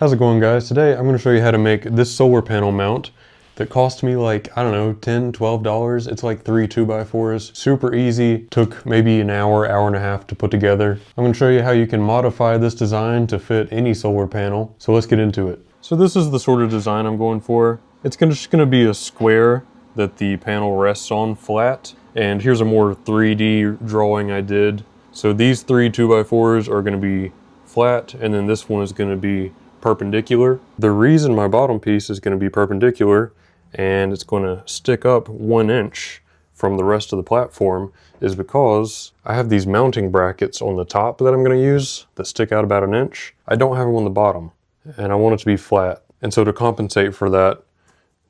How's it going, guys? Today I'm going to show you how to make this solar panel mount that cost me like, I don't know, $10, $12. It's like 3 2x4s. Super easy. Took maybe an hour, hour and a half to put together. I'm going to show you how you can modify this design to fit any solar panel. So let's get into it. So this is the sort of design I'm going for. It's just going to be a square that the panel rests on flat. And here's a more 3D drawing I did. So these 3 2x4s are going to be flat, and then this one is going to be perpendicular. The reason my bottom piece is going to be perpendicular and it's going to stick up 1 inch from the rest of the platform is because I have these mounting brackets on the top that I'm going to use that stick out about 1 inch. I don't have them on the bottom and I want it to be flat. And so to compensate for that,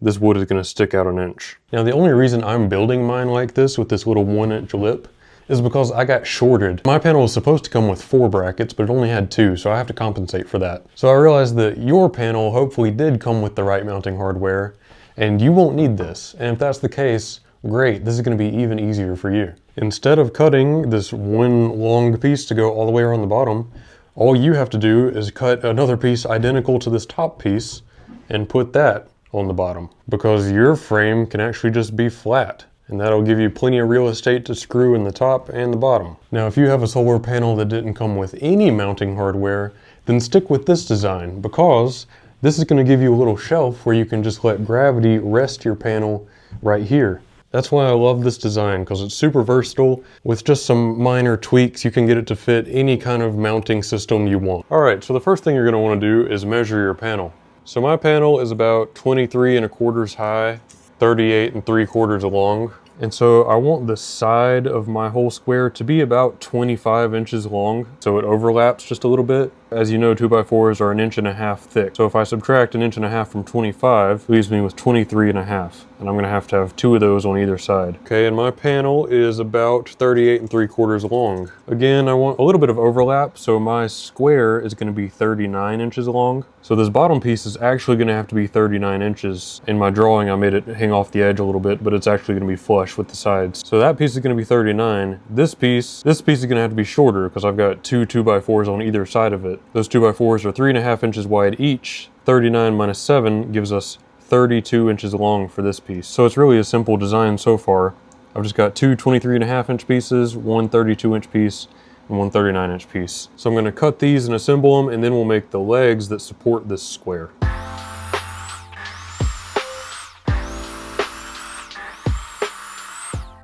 this wood is going to stick out 1 inch. Now the only reason I'm building mine like this with this little 1 inch lip is because I got shorted. My panel was supposed to come with 4 brackets, but it only had 2, so I have to compensate for that. So I realized that your panel hopefully did come with the right mounting hardware, and you won't need this. And if that's the case, great, this is gonna be even easier for you. Instead of cutting this one long piece to go all the way around the bottom, all you have to do is cut another piece identical to this top piece and put that on the bottom, because your frame can actually just be flat. And that'll give you plenty of real estate to screw in the top and the bottom. Now, if you have a solar panel that didn't come with any mounting hardware, then stick with this design, because this is going to give you a little shelf where you can just let gravity rest your panel right here. That's why I love this design, because it's super versatile. With just some minor tweaks, you can get it to fit any kind of mounting system you want. All right, so the first thing you're going to want to do is measure your panel. So my panel is about 23 1/4 high, 38 3/4 long. And so I want the side of my whole square to be about 25 inches long, so it overlaps just a little bit. As you know, 2x4s are 1.5 inches thick. So if I subtract 1.5 inches from 25, it leaves me with 23 1/2. And I'm gonna have to have 2 of those on either side. Okay, and my panel is about 38 3/4 long. Again, I want a little bit of overlap, so my square is gonna be 39 inches long. So this bottom piece is actually gonna have to be 39 inches. In my drawing, I made it hang off the edge a little bit, but it's actually gonna be flush with the sides. So that piece is gonna be 39. This piece is gonna have to be shorter because I've got 2 2x4s on either side of it. Those 2x4s are 3.5 inches wide each. 39 minus 7 gives us 32 inches long for this piece. So it's really a simple design so far. I've just got 2 23.5 inch pieces, one 32 inch piece, and one 39 inch piece. So I'm gonna cut these and assemble them, and then we'll make the legs that support this square.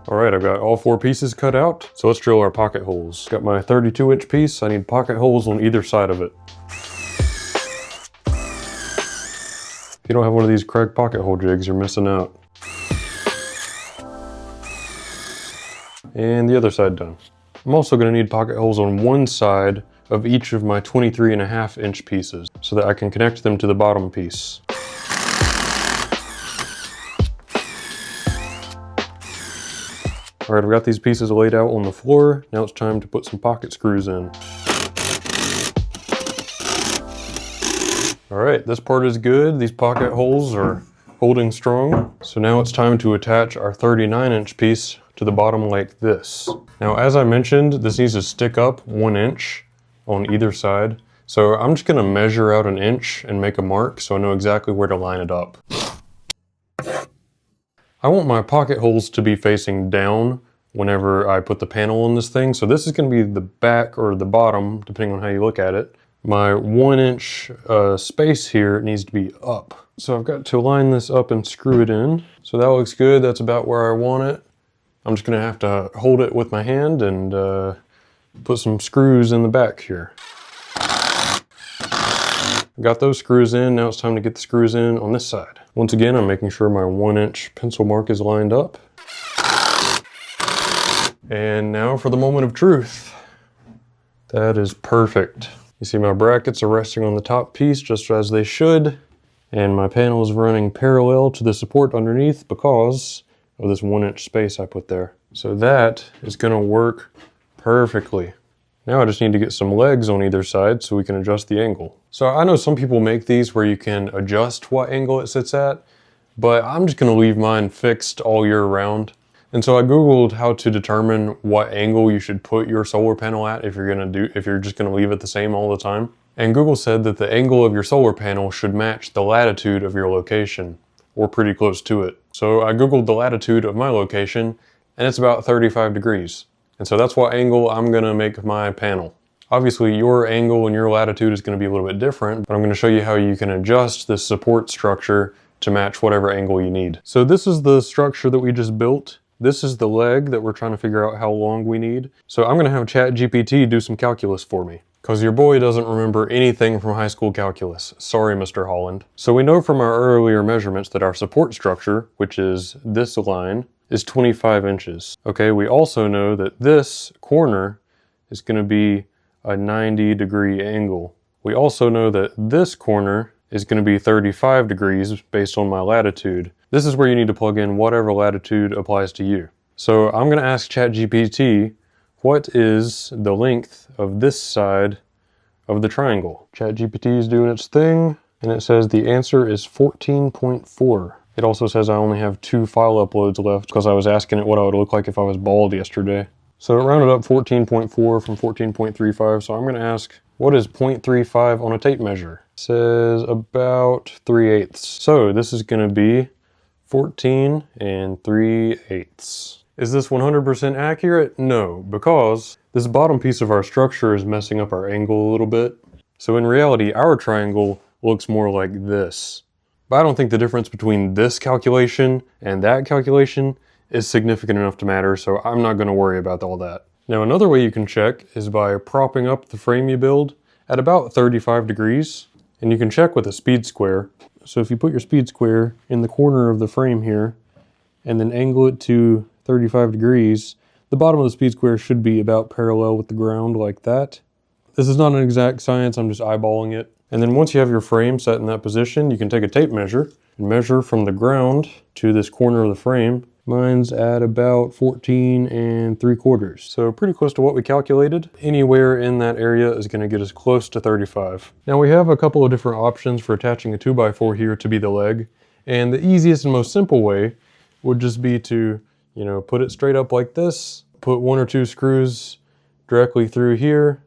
All right, I've got all 4 pieces cut out. So let's drill our pocket holes. Got my 32 inch piece. I need pocket holes on either side of it. If you don't have one of these Craig pocket hole jigs, you're missing out. And the other side done. I'm also gonna need pocket holes on one side of each of my 23.5 inch pieces so that I can connect them to the bottom piece. All right, I've got these pieces laid out on the floor. Now it's time to put some pocket screws in. All right, this part is good. These pocket holes are holding strong. So now it's time to attach our 39 inch piece to the bottom like this. Now, as I mentioned, this needs to stick up 1 inch on either side. So I'm just gonna measure out 1 inch and make a mark so I know exactly where to line it up. I want my pocket holes to be facing down whenever I put the panel on this thing. So this is gonna be the back or the bottom, depending on how you look at it. My 1 inch space here needs to be up. So I've got to line this up and screw it in. So that looks good, that's about where I want it. I'm just gonna have to hold it with my hand and put some screws in the back here. Got those screws in, now it's time to get the screws in on this side. Once again, I'm making sure my 1 inch pencil mark is lined up. And now for the moment of truth. That is perfect. You see my brackets are resting on the top piece just as they should. And my panel is running parallel to the support underneath because of this 1 inch space I put there. So that is gonna work perfectly. Now I just need to get some legs on either side so we can adjust the angle. So I know some people make these where you can adjust what angle it sits at, but I'm just gonna leave mine fixed all year round. And so I Googled how to determine what angle you should put your solar panel at if you're just gonna leave it the same all the time. And Google said that the angle of your solar panel should match the latitude of your location, or pretty close to it. So I Googled the latitude of my location, and it's about 35 degrees. And so that's what angle I'm gonna make my panel. Obviously, your angle and your latitude is gonna be a little bit different, but I'm gonna show you how you can adjust this support structure to match whatever angle you need. So this is the structure that we just built. This is the leg that we're trying to figure out how long we need. So I'm gonna have ChatGPT do some calculus for me, because your boy doesn't remember anything from high school calculus. Sorry, Mr. Holland. So we know from our earlier measurements that our support structure, which is this line, is 25 inches. Okay, we also know that this corner is gonna be a 90-degree angle. We also know that this corner is going to be 35 degrees based on my latitude. This is where you need to plug in whatever latitude applies to you. So I'm going to ask ChatGPT, what is the length of this side of the triangle? ChatGPT is doing its thing, and it says the answer is 14.4. It also says I only have 2 file uploads left because I was asking it what I would look like if I was bald yesterday. So it rounded up 14.4 from 14.35, so I'm going to ask, what is 0.35 on a tape measure? It says about 3/8. So this is going to be 14 3/8. Is this 100% accurate? No, because this bottom piece of our structure is messing up our angle a little bit. So in reality, our triangle looks more like this. But I don't think the difference between this calculation and that calculation is significant enough to matter, so I'm not going to worry about all that. Now another way you can check is by propping up the frame you build at about 35 degrees, and you can check with a speed square. So if you put your speed square in the corner of the frame here, and then angle it to 35 degrees, the bottom of the speed square should be about parallel with the ground like that. This is not an exact science, I'm just eyeballing it. And then once you have your frame set in that position, you can take a tape measure and measure from the ground to this corner of the frame. Mine's at about 14 3/4. So pretty close to what we calculated. Anywhere in that area is going to get us close to 35. Now we have a couple of different options for attaching a 2x4 here to be the leg. And the easiest and most simple way would just be to, put it straight up like this, put 1 or 2 screws directly through here,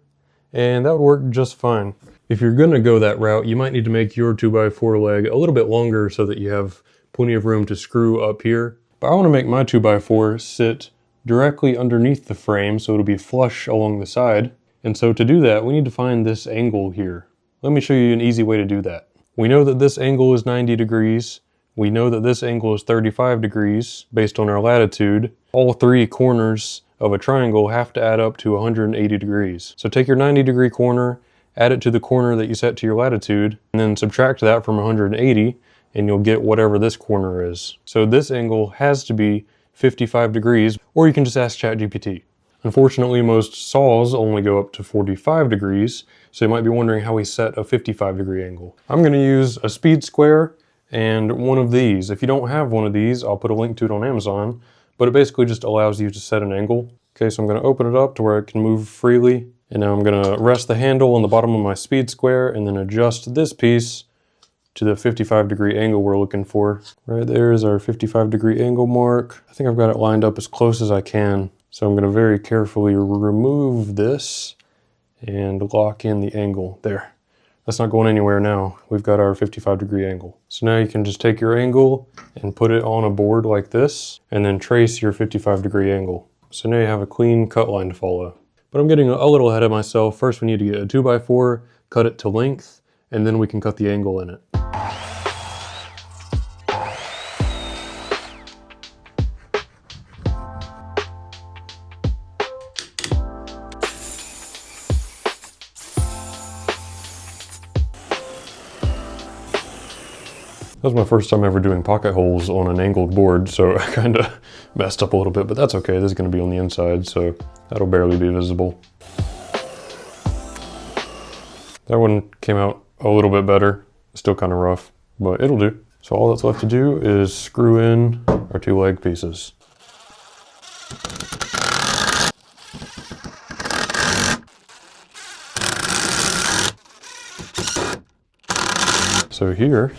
and that would work just fine. If you're going to go that route, you might need to make your 2x4 leg a little bit longer so that you have plenty of room to screw up here. But I want to make my 2x4 sit directly underneath the frame so it'll be flush along the side. And so to do that, we need to find this angle here. Let me show you an easy way to do that. We know that this angle is 90 degrees. We know that this angle is 35 degrees based on our latitude. All 3 corners of a triangle have to add up to 180 degrees. So take your 90-degree corner, add it to the corner that you set to your latitude, and then subtract that from 180, and you'll get whatever this corner is. So this angle has to be 55 degrees, or you can just ask ChatGPT. Unfortunately, most saws only go up to 45 degrees, so you might be wondering how we set a 55-degree angle. I'm going to use a speed square and one of these. If you don't have one of these, I'll put a link to it on Amazon, but it basically just allows you to set an angle. Okay, so I'm going to open it up to where it can move freely, and now I'm going to rest the handle on the bottom of my speed square and then adjust this piece to the 55-degree angle we're looking for. Right there is our 55-degree angle mark. I think I've got it lined up as close as I can. So I'm going to very carefully remove this and lock in the angle. There. That's not going anywhere now. We've got our 55-degree angle. So now you can just take your angle and put it on a board like this, and then trace your 55-degree angle. So now you have a clean cut line to follow. But I'm getting a little ahead of myself. First we need to get a 2x4, cut it to length, and then we can cut the angle in it. That was my first time ever doing pocket holes on an angled board, so I kind of messed up a little bit, but that's okay. This is going to be on the inside, so that'll barely be visible. That one came out a little bit better. Still kind of rough, but it'll do. So all that's left to do is screw in our 2 leg pieces. So here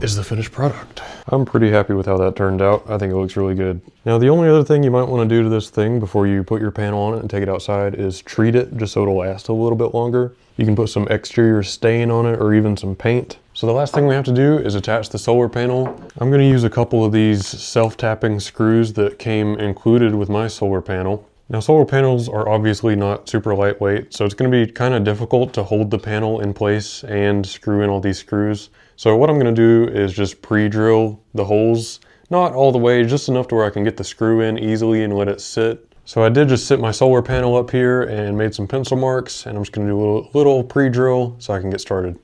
is the finished product. I'm pretty happy with how that turned out. I think it looks really good. Now the only other thing you might want to do to this thing before you put your panel on it and take it outside is treat it just so it'll last a little bit longer. You can put some exterior stain on it or even some paint. So the last thing we have to do is attach the solar panel. I'm going to use a couple of these self-tapping screws that came included with my solar panel. Now solar panels are obviously not super lightweight, so it's going to be kind of difficult to hold the panel in place and screw in all these screws. So what I'm going to do is just pre-drill the holes, not all the way, just enough to where I can get the screw in easily and let it sit. So I did just sit my solar panel up here and made some pencil marks, and I'm just going to do a little pre-drill so I can get started.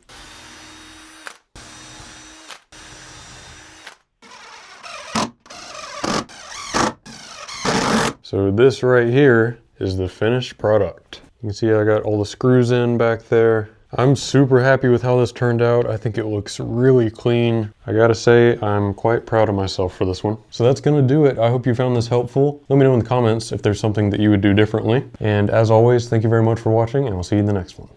So this right here is the finished product. You can see I got all the screws in back there. I'm super happy with how this turned out. I think it looks really clean. I gotta say, I'm quite proud of myself for this one. So that's gonna do it. I hope you found this helpful. Let me know in the comments if there's something that you would do differently. And as always, thank you very much for watching, and I'll see you in the next one.